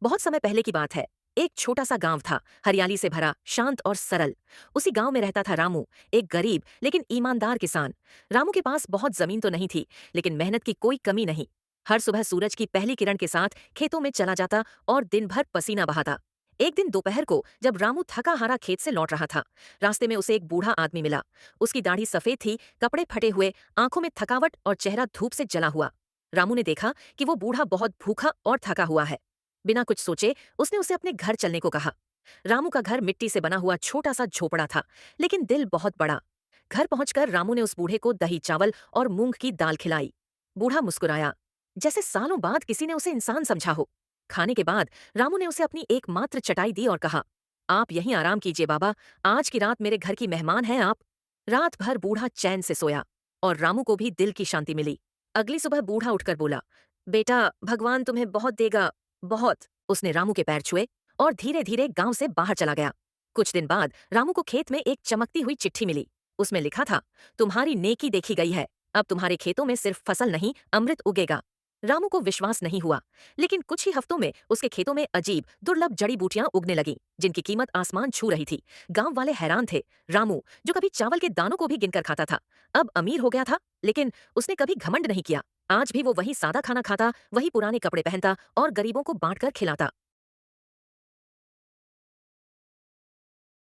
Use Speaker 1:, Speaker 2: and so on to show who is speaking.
Speaker 1: बहुत समय पहले की बात है। एक छोटा सा गांव था, हरियाली से भरा, शांत और सरल। उसी गांव में रहता था रामू, एक गरीब लेकिन ईमानदार किसान। रामू के पास बहुत जमीन तो नहीं थी, लेकिन मेहनत की कोई कमी नहीं। हर सुबह सूरज की पहली किरण के साथ खेतों में चला जाता और दिन भर पसीना बहाता। एक दिन दोपहर को जब रामू थका हारा खेत से लौट रहा था, रास्ते में उसे एक बूढ़ा आदमी मिला। उसकी दाढ़ी सफेद थी, कपड़े फटे हुए, आंखों में थकावट और चेहरा धूप से जला हुआ। रामू ने देखा कि वो बूढ़ा बहुत भूखा और थका हुआ है। बिना कुछ सोचे उसने उसे अपने घर चलने को कहा। रामू का घर मिट्टी से बना हुआ छोटा सा झोपड़ा था, लेकिन दिल बहुत बड़ा। घर पहुंचकर रामू ने उस बूढ़े को दही चावल और मूंग की दाल खिलाई। बूढ़ा मुस्कुराया, जैसे सालों बाद किसी ने उसे इंसान समझा हो। खाने के बाद रामू ने उसे अपनी एकमात्र चटाई दी और कहा, आप यहीं आराम कीजिए बाबा, आज की रात मेरे घर की मेहमान हैं आप। रात भर बूढ़ा चैन से सोया और रामू को भी दिल की शांति मिली। अगली सुबह बूढ़ा उठकर बोला, बेटा भगवान तुम्हें बहुत देगा, बहुत। उसने रामू के पैर छुए और धीरे धीरे गांव से बाहर चला गया। कुछ दिन बाद रामू को खेत में एक चमकती हुई चिट्ठी मिली। उसमें लिखा था, तुम्हारी नेकी देखी गई है, अब तुम्हारे खेतों में सिर्फ फसल नहीं अमृत उगेगा। रामू को विश्वास नहीं हुआ, लेकिन कुछ ही हफ्तों में उसके खेतों में अजीब दुर्लभ जड़ी बूटियां उगने लगीं, जिनकी कीमत आसमान छू रही थी। गांव वाले हैरान थे। रामू, जो कभी चावल के दानों को भी गिनकर खाता था, अब अमीर हो गया था। लेकिन उसने कभी घमंड नहीं किया। आज भी वो वही सादा खाना खाता, वही पुराने कपड़े पहनता और गरीबों को बांटकर खिलाता।